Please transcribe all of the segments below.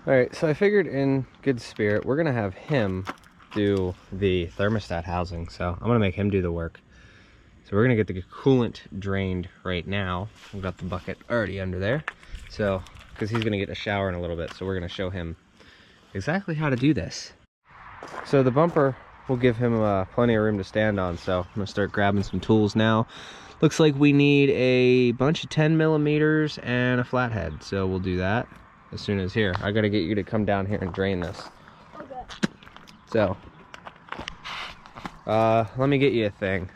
All right, so I figured in good spirit, we're gonna have him do the thermostat housing. So I'm gonna make him do the work. So we're gonna get the coolant drained right now. We've got the bucket already under there. So, because he's gonna get a shower in a little bit. So we're gonna show him exactly how to do this. So the bumper will give him plenty of room to stand on. So I'm gonna start grabbing some tools now. Looks like we need a bunch of 10 millimeters and a flathead. So we'll do that as soon as here. I gotta get you to come down here and drain this. Okay. So, let me get you a thing.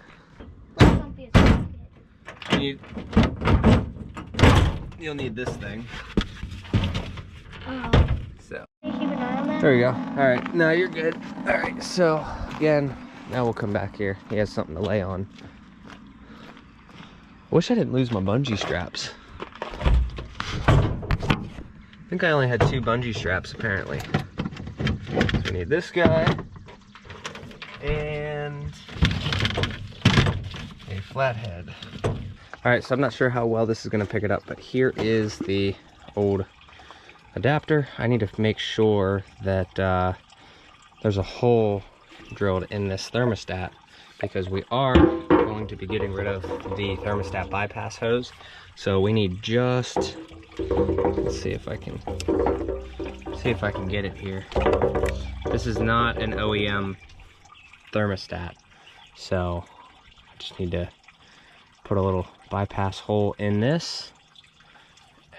You'll need this thing. So, there we go. All right, now you're good. All right, so again, now we'll come back here. He has something to lay on. I wish I didn't lose my bungee straps. I think I only had 2 bungee straps apparently. So we need this guy and a flathead. All right, so I'm not sure how well this is gonna pick it up, but here is the old adapter. I need to make sure that there's a hole drilled in this thermostat because we are going to be getting rid of the thermostat bypass hose. So we need just, let's see if I can get it here. This is not an OEM thermostat, so I just need to put a little bypass hole in this,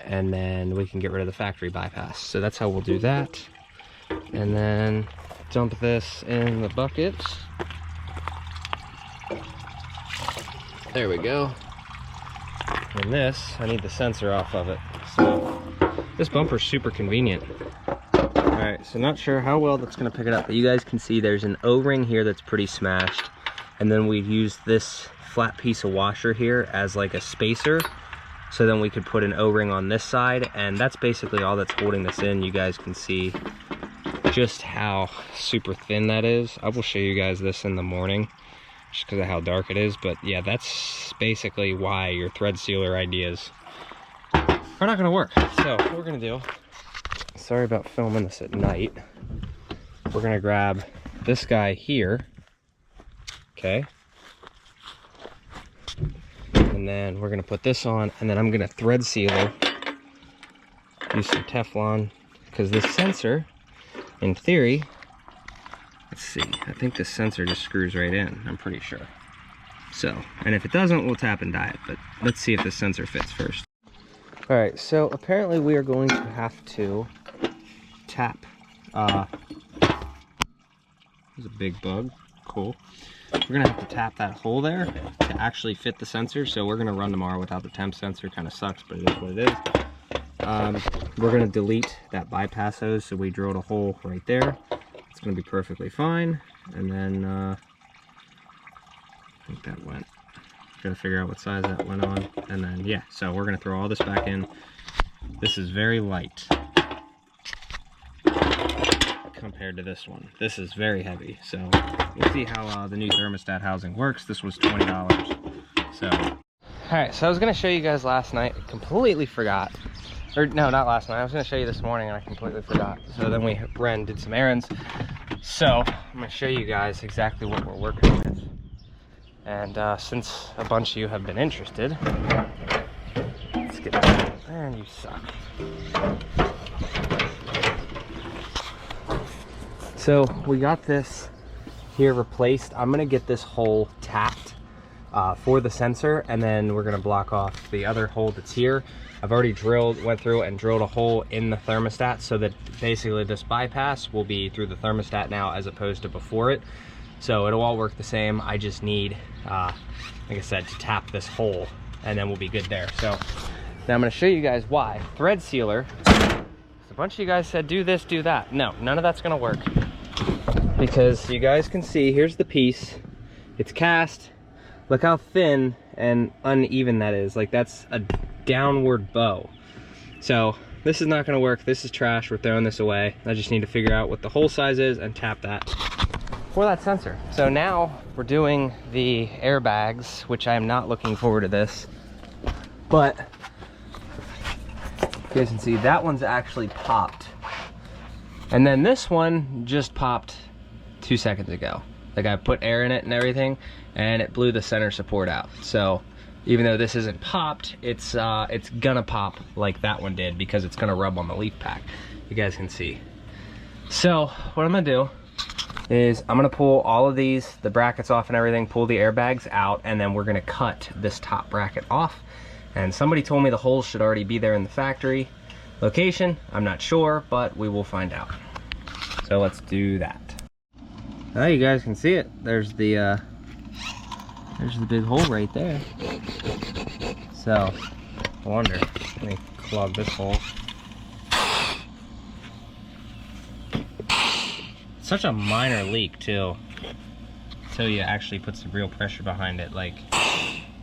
and then we can get rid of the factory bypass. So that's how we'll do that. And then dump this in the bucket. There we go. And this, I need the sensor off of it. So this bumper's super convenient. All right, so not sure how well that's gonna pick it up, but you guys can see there's an O-ring here that's pretty smashed. And then we've used this flat piece of washer here as like a spacer. So then we could put an O-ring on this side, and that's basically all that's holding this in. You guys can see just how super thin that is. I will show you guys this in the morning just because of how dark it is, but yeah, that's basically why your thread sealer ideas are not gonna work. So what we're gonna do, sorry about filming this at night, we're gonna grab this guy here, okay? And then we're gonna put this on, and then I'm gonna thread seal it, use some Teflon, because this sensor, in theory, let's see, I think this sensor just screws right in, I'm pretty sure. So, and if it doesn't, we'll tap and die it, but let's see if the sensor fits first. All right, so apparently we are going to have to tap, there's a big bug, cool. We're gonna have to tap that hole there to actually fit the sensor. So we're gonna run tomorrow without the temp sensor. Kind of sucks, but it is what it is. We're gonna delete that bypass hose. So we drilled a hole right there. It's gonna be perfectly fine. And then I think that went. Gotta figure out what size that went on. And then yeah, so we're gonna throw all this back in. This is very light compared to this one. This is very heavy, so we'll see how the new thermostat housing works. This was $20. So all right, so I was gonna show you guys last night, completely forgot, or no, not last night, I was gonna show you this morning and I completely forgot. So then we ran, did some errands, so I'm gonna show you guys exactly what we're working with. And since a bunch of you have been interested, let's get that. And you suck. So we got this here replaced. I'm gonna get this hole tapped for the sensor, and then we're gonna block off the other hole that's here. I've already went through and drilled a hole in the thermostat so that basically this bypass will be through the thermostat now as opposed to before it. So it'll all work the same. I just need, like I said, to tap this hole, and then we'll be good there. So now I'm gonna show you guys why. Thread sealer, a bunch of you guys said do this, do that. No, none of that's gonna work. Because you guys can see, here's the piece, it's cast. Look how thin and uneven that is. Like that's a downward bow. So this is not gonna work. This is trash, we're throwing this away. I just need to figure out what the hole size is and tap that for that sensor. So now we're doing the airbags, which I am not looking forward to this, but you guys can see that one's actually popped. And then this one just popped 2 seconds ago. Like I put air in it and everything, and it blew the center support out. So even though this isn't popped, it's gonna pop like that one did because it's gonna rub on the leaf pack. You guys can see. So what I'm gonna do is I'm gonna pull all of these, the brackets off and everything, pull the airbags out, and then we're gonna cut this top bracket off. And somebody told me the holes should already be there in the factory location. I'm not sure, but we will find out. So let's do that. Oh, you guys can see it. There's the big hole right there. So I wonder, let me clog this hole. Such a minor leak too, until you actually put some real pressure behind it. Like,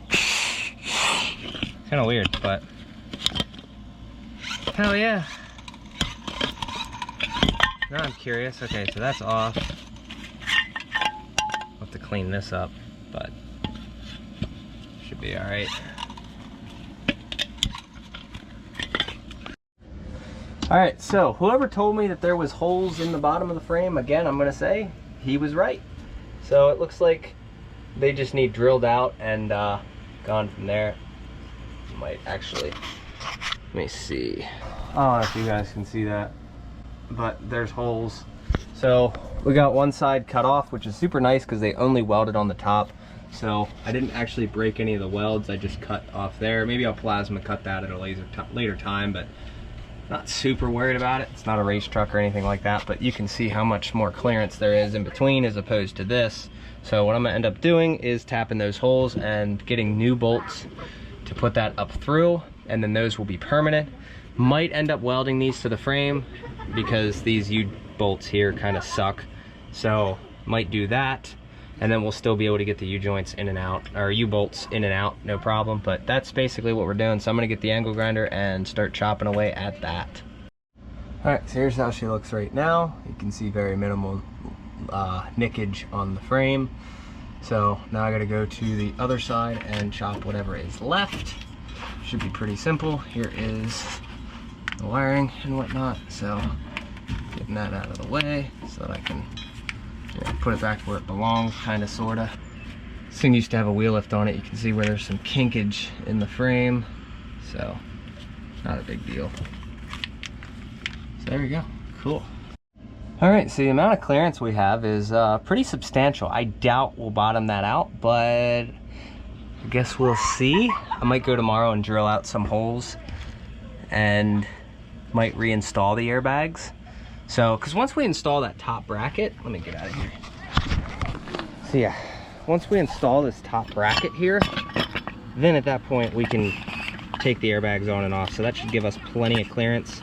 it's kind of weird, but hell yeah. Now I'm curious. Okay, so that's off. I'll have to clean this up, but should be all right. All right, so whoever told me that there was holes in the bottom of the frame, again, I'm gonna say he was right. So it looks like they just need drilled out and gone from there. Might actually, let me see. I don't know if you guys can see that, but there's holes. So we got one side cut off, which is super nice because they only welded on the top. So I didn't actually break any of the welds, I just cut off there. Maybe I'll plasma cut that at a later time, but not super worried about it. It's not a race truck or anything like that, but you can see how much more clearance there is in between as opposed to this. So what I'm gonna end up doing is tapping those holes and getting new bolts to put that up through, and then those will be permanent. Might end up welding these to the frame because these U-bolts here kind of suck. So might do that, and then we'll still be able to get the U-joints in and out, or U-bolts in and out, no problem. But that's basically what we're doing. So I'm gonna get the angle grinder and start chopping away at that. All right, so here's how she looks right now. You can see very minimal nickage on the frame. So now I gotta go to the other side and chop whatever is left. Should be pretty simple. Here is the wiring and whatnot. So getting that out of the way so that I can put it back where it belongs, kind of, sort of. This thing used to have a wheel lift on it. You can see where there's some kinkage in the frame. So not a big deal. So there we go, cool. All right, so the amount of clearance we have is pretty substantial. I doubt we'll bottom that out, but I guess we'll see. I might go tomorrow and drill out some holes and might reinstall the airbags. So, because once we install that top bracket, let me get out of here. So yeah, once we install this top bracket here, then at that point we can take the airbags on and off. So that should give us plenty of clearance.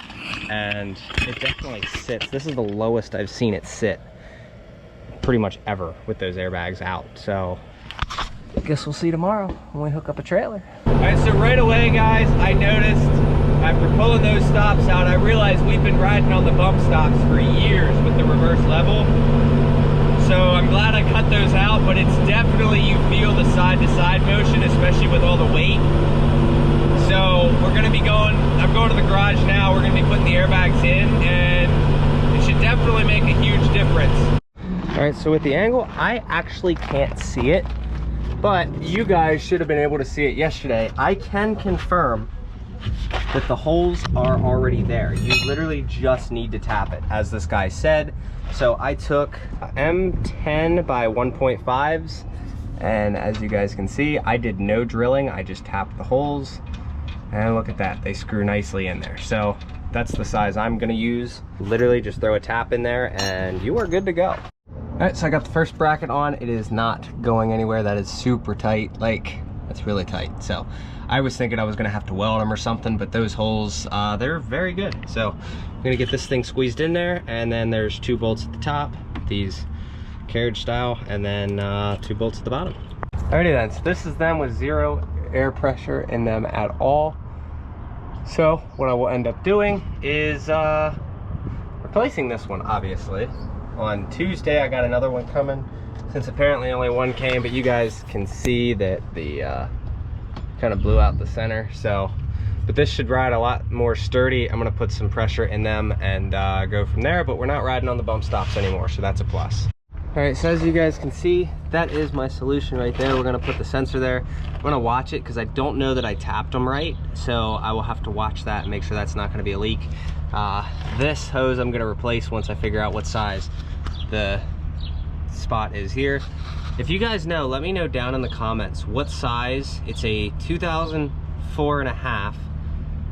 And it definitely sits. This is the lowest I've seen it sit pretty much ever with those airbags out. So I guess we'll see tomorrow when we hook up a trailer. All right, so right away, guys, I noticed after pulling those stops out, I realized we've been riding on the bump stops for years with the reverse level. So I'm glad I cut those out, but it's definitely, you feel the side-to-side motion, especially with all the weight. So we're gonna be going, I'm going to the garage now, we're gonna be putting the airbags in, and it should definitely make a huge difference. All right, so with the angle, I actually can't see it, but you guys should have been able to see it yesterday. I can confirm that the holes are already there. You literally just need to tap it, as this guy said. So I took M10 by 1.5s, and as you guys can see, I did no drilling. I just tapped the holes, and look at that, they screw nicely in there. So that's the size I'm gonna use. Literally just throw a tap in there and you are good to go. All right, so I got the first bracket on. It is not going anywhere. That is super tight, like, that's really tight. So I was thinking I was gonna have to weld them or something, but those holes, they're very good. So I'm gonna get this thing squeezed in there, and then there's 2 bolts at the top, these carriage style, and then 2 bolts at the bottom. Alrighty then, so this is them with 0 air pressure in them at all. So what I will end up doing is replacing this one, obviously. On Tuesday, I got another one coming, since apparently only one came, but you guys can see that the kind of blew out the center. So but this should ride a lot more sturdy. I'm gonna put some pressure in them and go from there, but we're not riding on the bump stops anymore, so that's a plus. All right, so as you guys can see, that is my solution right there. We're gonna put the sensor there. I'm gonna watch it because I don't know that I tapped them right, so I will have to watch that and make sure that's not gonna be a leak. This hose I'm gonna replace once I figure out what size the spot is here. If you guys know, let me know down in the comments what size. It's a 2004.5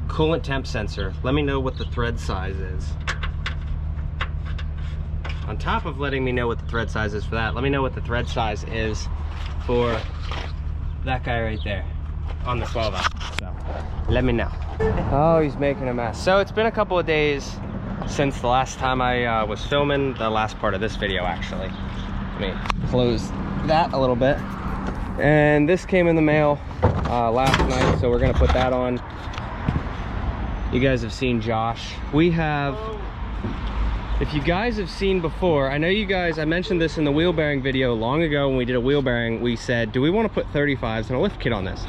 coolant temp sensor. Let me know what the thread size is. On top of letting me know what the thread size is for that, let me know what the thread size is for that guy right there on the 12 out. So let me know. Oh, he's making a mess. So it's been a couple of days since the last time I was filming the last part of this video, actually. Let me close that a little bit. And this came in the mail last night, so we're gonna put that on. You guys have seen Josh. We have, if you guys have seen before, I know you guys, I mentioned this in the wheel bearing video long ago when we did a wheel bearing. We said, do we want to put 35s and a lift kit on this?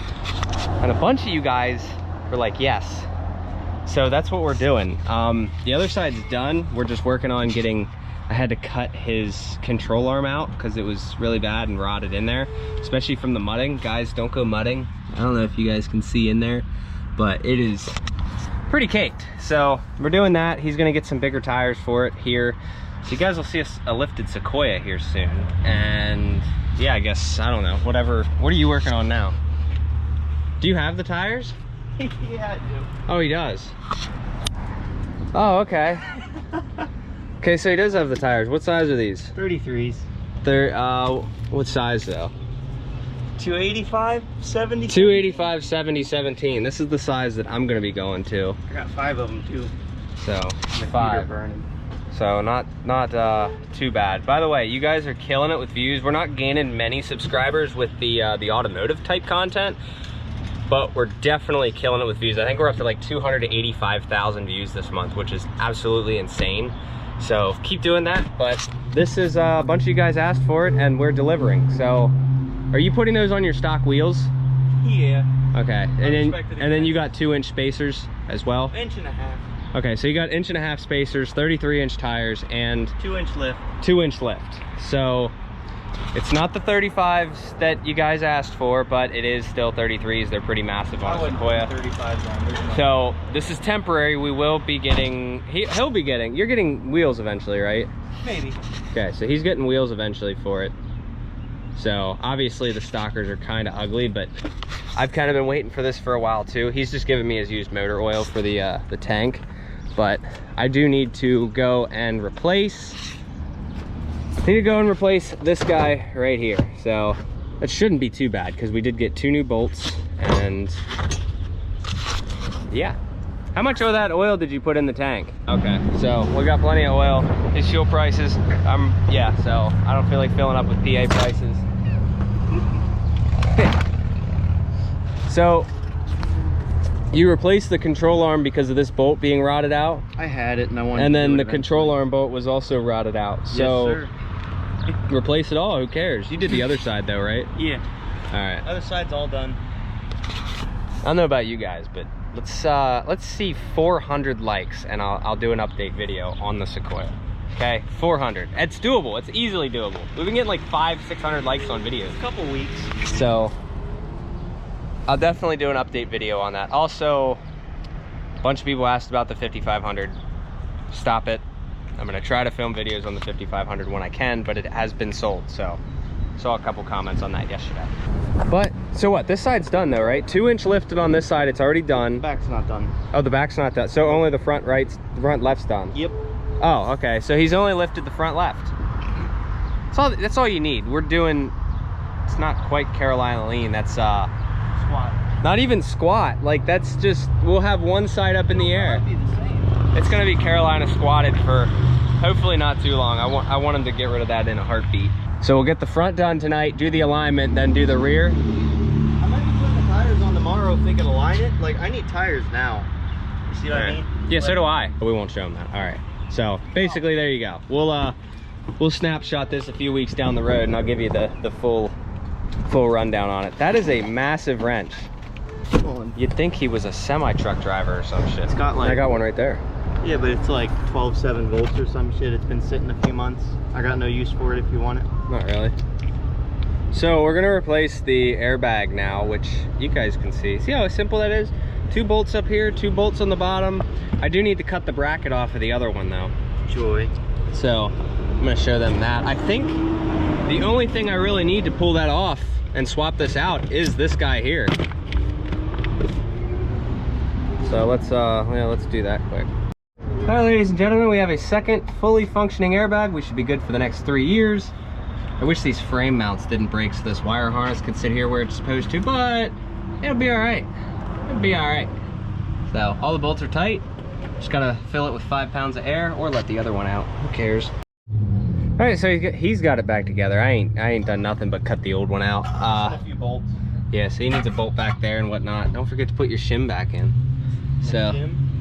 And a bunch of you guys were like, yes. So that's what we're doing. The other side's done. We're just working on getting, I had to cut his control arm out because it was really bad and rotted in there, especially from the mudding. Guys, don't go mudding. I don't know if you guys can see in there, but it is pretty caked. So we're doing that. He's gonna get some bigger tires for it here. So you guys will see a lifted Sequoia here soon. And yeah, I guess, I don't know, whatever. What are you working on now? Do you have the tires? Yeah, I do. Oh, he does. Oh, okay. Okay, so he does have the tires. What size are these? 33s. They're, what size though? 285, 70. 285, 70, 17. This is the size that I'm gonna be going to. I got 5 of them too. So, My 5. feet are burning. So not too bad. By the way, you guys are killing it with views. We're not gaining many subscribers with the automotive type content, but we're definitely killing it with views. I think we're up to like 285,000 views this month, which is absolutely insane. So keep doing that. But this is a bunch of you guys asked for it and we're delivering. So are you putting those on your stock wheels? Yeah. Okay, and then you got 2-inch spacers as well? 1.5 inches. Okay, so you got 1.5 inch spacers, 33-inch tires, and 2-inch lift. 2-inch lift. So it's not the 35s that you guys asked for, but it is still 33s. They're pretty massive on a Sequoia. 35s on. So this is temporary. We will be getting, he'll be getting, you're getting wheels eventually, right? Maybe. Okay, so he's getting wheels eventually for it. So obviously the stockers are kind of ugly, but I've kind of been waiting for this for a while too. He's just giving me his used motor oil for the tank, but I do need to go and replace this guy right here. So that shouldn't be too bad because we did get 2 new bolts. And yeah, how much of that oil did you put in the tank? Okay, so we got plenty of oil. These fuel prices, yeah, so I don't feel like filling up with PA prices. So you replaced the control arm because of this bolt being rotted out? I had it and I wanted and to then do the it control arm bolt was also rotted out. So yes, sir. Replace it all, who cares? You did the other side though, right? Yeah. All right. Other side's all done. I don't know about you guys, but let's see 400 likes and I'll do an update video on the Sequoia. Okay, 400. It's doable. It's easily doable. We've been getting like 500-600 likes on videos. A couple weeks. So I'll definitely do an update video on that. Also, a bunch of people asked about the 5500. Stop it. I'm gonna try to film videos on the 5500 when I can, but it has been sold. So saw a couple comments on that yesterday. But so what? This side's done though, right? 2-inch lifted on this side. It's already done. Back's not done. Oh, the back's not done. So only the front left's done. Yep. Oh, okay. So he's only lifted the front left. That's all you need. We're doing. It's not quite Carlisle lean. That's Squat. not even squat. Like that's just. We'll have one side up in the air. Be the same. It's gonna be Carolina squatted for hopefully not too long. I want him to get rid of that in a heartbeat. So we'll get the front done tonight, do the alignment, then do the rear. I might be putting the tires on tomorrow if they can align it. Like I need tires now. You see what I mean? Yeah, so do I. But we won't show them that. All right. So basically, there you go. We'll snapshot this a few weeks down the road, and I'll give you the full rundown on it. That is a massive wrench. Come on. You'd think he was a semi-truck driver or some shit. It's got like... I got one right there. Yeah, but it's like 12.7 volts or some shit. It's been sitting a few months. I got no use for it if you want it. Not really. So we're gonna replace the airbag now, which you guys can see. See how simple that is? 2 bolts up here, 2 bolts on the bottom. I do need to cut the bracket off of the other one though. Joy. So I'm gonna show them that. I think the only thing I really need to pull that off and swap this out is this guy here. So let's do that quick. All right, ladies and gentlemen, we have a second fully functioning airbag. We should be good for the next 3 years. I wish these frame mounts didn't break so this wire harness could sit here where it's supposed to, but it'll be all right. It'll be all right. So all the bolts are tight. Just gotta fill it with 5 pounds of air or let the other one out. Who cares? All right, so he's got it back together. I ain't done nothing but cut the old one out. A few bolts. Yeah, so he needs a bolt back there and whatnot. Don't forget to put your shim back in. So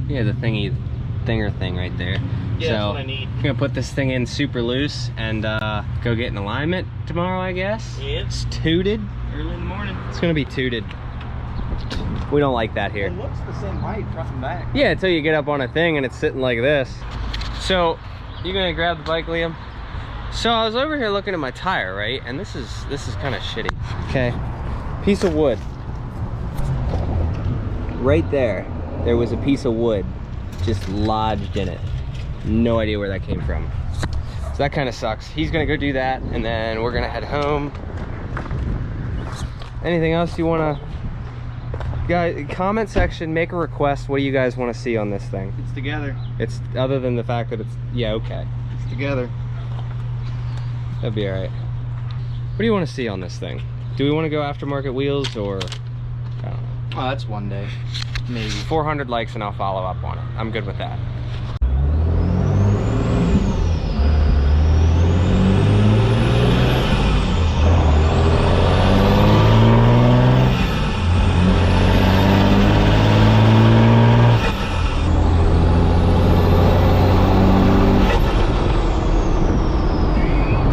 yeah, the thinger thing right there. Yeah, so that's what I need. I'm gonna put this thing in super loose and go get an alignment tomorrow, I guess. Yeah. It's tooted. Early in the morning. It's gonna be tooted. We don't like that here. It looks the same height front and back. Yeah, until you get up on a thing and it's sitting like this. So you gonna grab the bike, Liam? So I was over here looking at my tire, right? And this is kind of shitty. Okay, piece of wood. Right there was a piece of wood just lodged in it. No idea where that came from. So that kind of sucks. He's gonna go do that and then we're gonna head home. Anything else you wanna, guys, comment section, make a request. What do you guys want to see on this thing? It's together. It's other than the fact that it's, yeah, okay. It's together. That'd be all right. What do you want to see on this thing? Do we want to go aftermarket wheels or, I don't know. Oh, that's one day. Maybe. 400 likes and I'll follow up on it. I'm good with that.